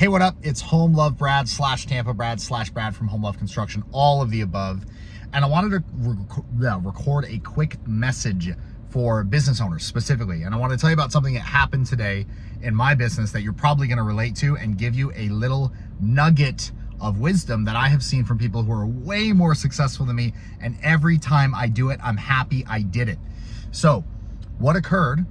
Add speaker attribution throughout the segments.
Speaker 1: Hey, what up? It's Home Love Brad / Tampa Brad / Brad from Home Love Construction, all of the above. And I wanted to record a quick message for business owners specifically. And I want to tell you about something that happened today in my business that you're probably going to relate to and give you a little nugget of wisdom that I have seen from people who are way more successful than me. And every time I do it, I'm happy I did it. So what occurred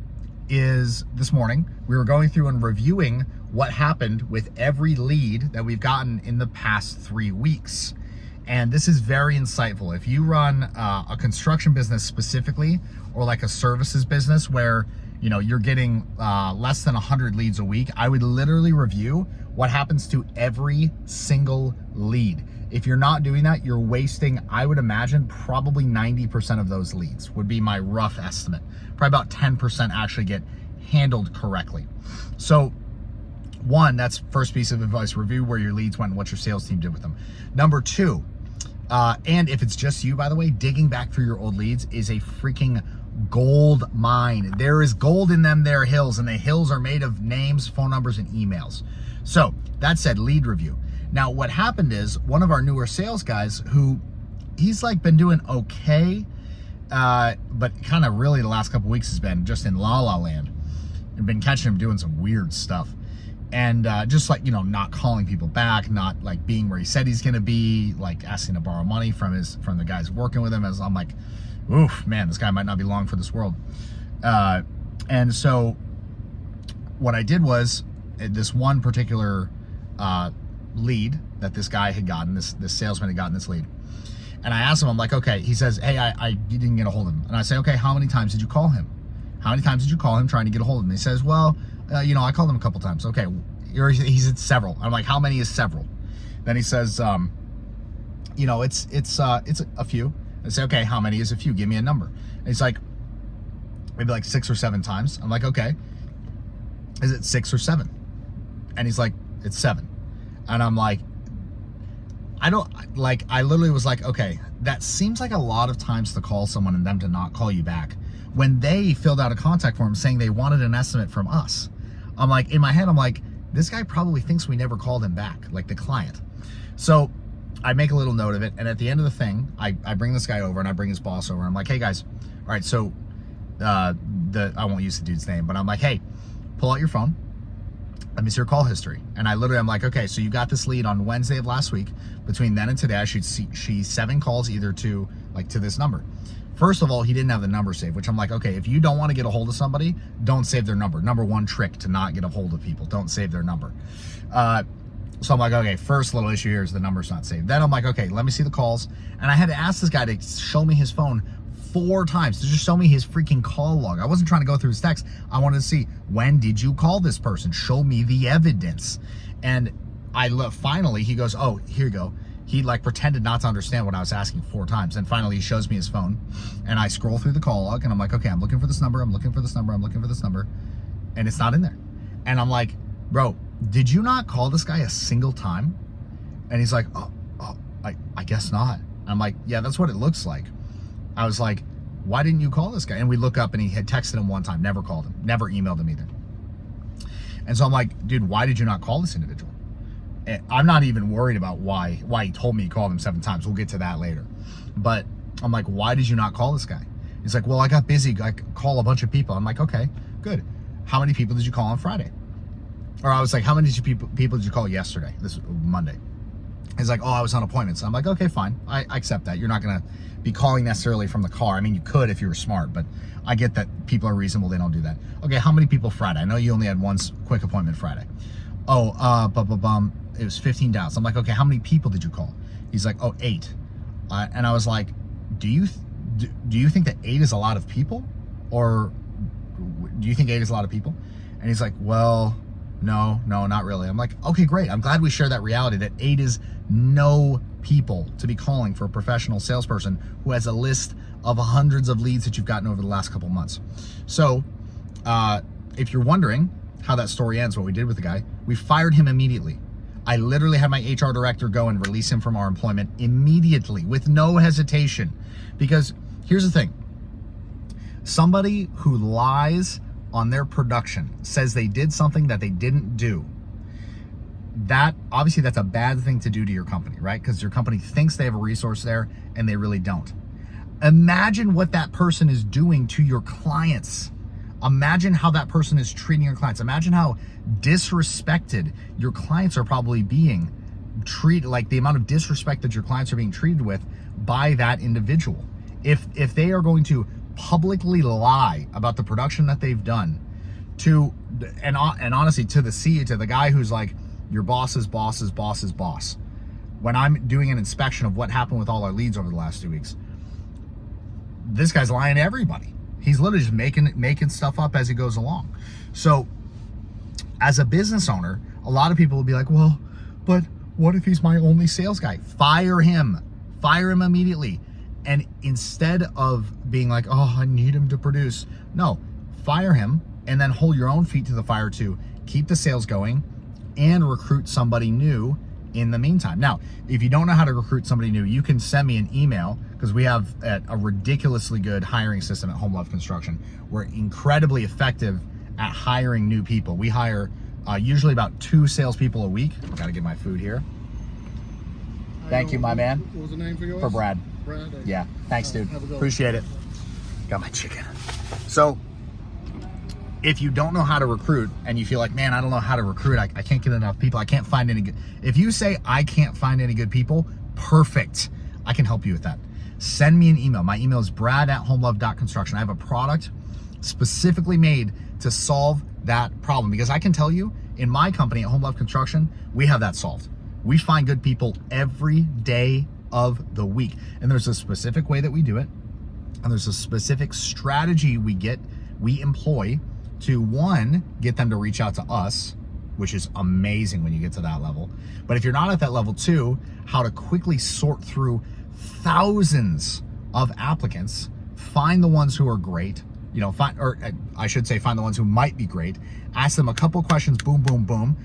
Speaker 1: is this morning, we were going through and reviewing what happened with every lead that we've gotten in the past 3 weeks. And this is very insightful. If you run a construction business specifically, or like a services business where you're getting less than 100 leads a week, I would literally review what happens to every single lead. If you're not doing that, you're wasting, I would imagine, probably 90% of those leads would be my rough estimate. Probably about 10% actually get handled correctly. So one, that's first piece of advice: review where your leads went and what your sales team did with them. Number two, and if it's just you, by the way, digging back through your old leads is a freaking gold mine. There is gold in them, there are hills, and the hills are made of names, phone numbers, and emails. So that said, lead review. Now, what happened is one of our newer sales guys, who he's like been doing okay, but kind of really the last couple weeks has been just in la la land. I've been catching him doing some weird stuff. And just like, not calling people back, not like being where he said he's gonna be, like asking to borrow money from the guys working with him. As I'm like, oof, man, this guy might not be long for this world. And so what I did was, this one particular lead that this guy had gotten, this salesman had gotten this lead. And I asked him, I'm like, okay, he says, hey, I didn't get a hold of him. And I say, okay, how many times did you call him? How many times did you call him trying to get a hold of him? He says, well, I called him a couple times. Okay, he said several. I'm like, how many is several? Then he says, it's a few. I say, okay, how many is a few? Give me a number. And he's like, maybe like 6 or 7 times. I'm like, okay, is it 6 or 7? And he's like, it's 7. And I'm like, I literally was like, okay, that seems like a lot of times to call someone and them to not call you back when they filled out a contact form saying they wanted an estimate from us. I'm like, in my head, I'm like, this guy probably thinks we never called him back, like the client. So I make a little note of it. And at the end of the thing, I bring this guy over and I bring his boss over. I'm like, hey guys, all right, so I won't use the dude's name, but I'm like, hey, pull out your phone. Let me see your call history. And I'm like, okay, so you got this lead on Wednesday of last week. Between then and today, I should see 7 calls either to this number. First of all, he didn't have the number saved, which I'm like, okay, if you don't want to get a hold of somebody, don't save their number. Number one trick to not get a hold of people, don't save their number. So I'm like, okay, first little issue here is the number's not saved. Then I'm like, okay, let me see the calls. And I had to ask this guy to show me his phone 4 times to just show me his freaking call log. I wasn't trying to go through his text. I wanted to see, when did you call this person? Show me the evidence. And finally, he goes, oh, here you go. He pretended not to understand what I was asking 4 times. And finally he shows me his phone and I scroll through the call log and I'm like, okay, I'm looking for this number. I'm looking for this number. I'm looking for this number. And it's not in there. And I'm like, bro, did you not call this guy a single time? And he's like, oh, I guess not. I'm like, yeah, that's what it looks like. I was like, why didn't you call this guy? And we look up and he had texted him 1 time, never called him, never emailed him either. And so I'm like, dude, why did you not call this individual? I'm not even worried about why he told me he called him 7 times. We'll get to that later. But I'm like, why did you not call this guy? He's like, well, I got busy. I call a bunch of people. I'm like, okay, good. How many people did you call on Friday? Or I was like, how many people did you call yesterday, this Monday? He's like, oh, I was on appointments. I'm like, okay, fine. I accept that. You're not going to be calling necessarily from the car. I mean, you could if you were smart, but I get that people are reasonable. They don't do that. Okay, how many people Friday? I know you only had 1 quick appointment Friday. Oh, it was 15 dials. I'm like, okay, how many people did you call? He's like, oh, 8. And I was like, do you think that 8 is a lot of people? Or do you think 8 is a lot of people? And he's like, well, no, not really. I'm like, okay, great. I'm glad we share that reality that 8 is no people to be calling for a professional salesperson who has a list of hundreds of leads that you've gotten over the last couple months. So if you're wondering how that story ends, what we did with the guy, we fired him immediately. I literally had my HR director go and release him from our employment immediately with no hesitation. Because here's the thing. Somebody who lies on their production, says they did something that they didn't do, that obviously that's a bad thing to do to your company, right? Because your company thinks they have a resource there and they really don't. Imagine what that person is doing to your clients. Imagine how that person is treating your clients. Imagine how disrespected your clients are probably being treated, like the amount of disrespect that your clients are being treated with by that individual. If they are going to publicly lie about the production that they've done to, and honestly, to the CEO, to the guy who's like your boss's boss's boss's boss. When I'm doing an inspection of what happened with all our leads over the last 2 weeks, this guy's lying to everybody. He's literally just making stuff up as he goes along. So as a business owner, a lot of people will be like, well, but what if he's my only sales guy? Fire him immediately. And instead of being like, oh, I need him to produce, no, fire him and then hold your own feet to the fire to keep the sales going and recruit somebody new in the meantime. Now, if you don't know how to recruit somebody new, you can send me an email, because we have a ridiculously good hiring system at Home Love Construction. We're incredibly effective at hiring new people. We hire usually about 2 salespeople a week. Gotta get my food here. Thank you, my man.
Speaker 2: What was the name for yours?
Speaker 1: For Brad.
Speaker 2: Brad.
Speaker 1: Yeah, thanks, dude. Appreciate it. Got my chicken. So if you don't know how to recruit and you feel like, man, I don't know how to recruit, I can't get enough people, I can't find any good. If you say, I can't find any good people, perfect. I can help you with that. Send me an email. My email is brad@homelove.construction. I have a product specifically made to solve that problem, because I can tell you in my company at Home Love Construction, we have that solved. We find good people every day of the week. And there's a specific way that we do it. And there's a specific strategy we employ to, one, get them to reach out to us, which is amazing when you get to that level. But if you're not at that level, 2, how to quickly sort through thousands of applicants, find the ones who are great, find the ones who might be great, ask them a couple questions, boom, boom, boom,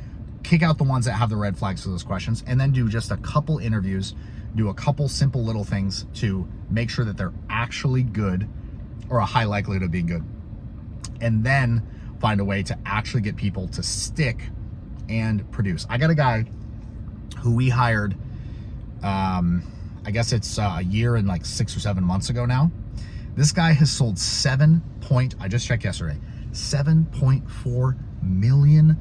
Speaker 1: kick out the ones that have the red flags for those questions, and then do just a couple interviews, do a couple simple little things to make sure that they're actually good, or a high likelihood of being good. And then find a way to actually get people to stick and produce. I got a guy who we hired, I guess it's a year and like 6 or 7 months ago now. This guy has sold I just checked yesterday, $7.4 million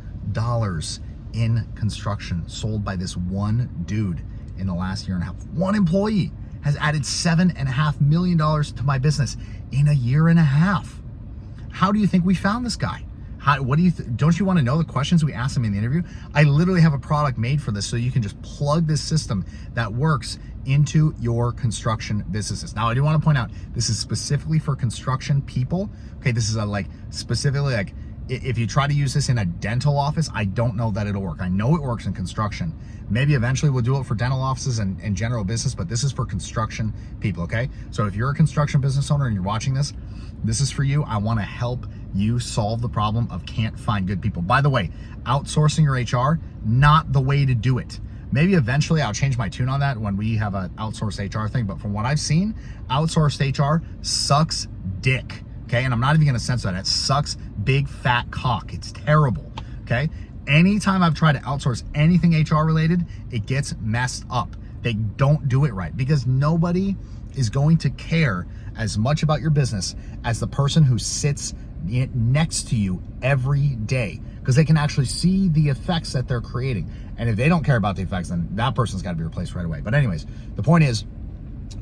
Speaker 1: in construction sold by this one dude in the last year and a half. One employee has added $7.5 million to my business in a year and a half. How do you think we found this guy? What do you don't you want to know the questions we asked him in the interview? I literally have a product made for this, so you can just plug this system that works into your construction businesses. Now, I do want to point out, this is specifically for construction people. Okay, this is specifically like, if you try to use this in a dental office, I don't know that it'll work. I know it works in construction. Maybe eventually we'll do it for dental offices and general business, but this is for construction people, okay? So if you're a construction business owner and you're watching this, this is for you. I want to help you solve the problem of can't find good people. By the way, outsourcing your HR, not the way to do it. Maybe eventually I'll change my tune on that when we have an outsourced HR thing, but from what I've seen, outsourced HR sucks dick. Okay, and I'm not even gonna censor that. It sucks big fat cock. It's terrible. Okay, anytime I've tried to outsource anything HR related, it gets messed up. They don't do it right, because nobody is going to care as much about your business as the person who sits next to you every day, because they can actually see the effects that they're creating. And if they don't care about the effects, then that person's got to be replaced right away. But anyways, the point is,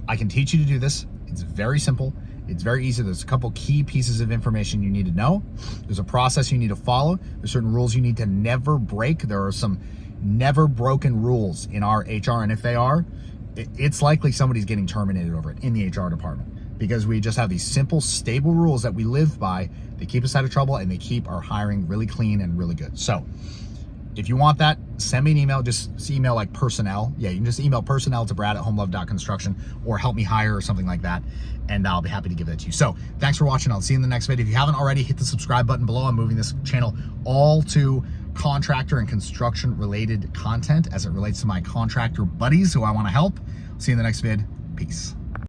Speaker 1: I can teach you to do this. It's very simple. It's very easy. There's a couple key pieces of information you need to know. There's a process you need to follow. There's certain rules you need to never break. There are some never broken rules in our HR, and if they are, it's likely somebody's getting terminated over it in the HR department, because we just have these simple, stable rules that we live by. They keep us out of trouble, and they keep our hiring really clean and really good. So if you want that, send me an email. Just email like personnel. Yeah, you can just email personnel to brad@homelove.construction, or help me hire or something like that, and I'll be happy to give that to you. So thanks for watching. I'll see you in the next video. If you haven't already, hit the subscribe button below. I'm moving this channel all to contractor and construction related content as it relates to my contractor buddies who I want to help. See you in the next vid. Peace.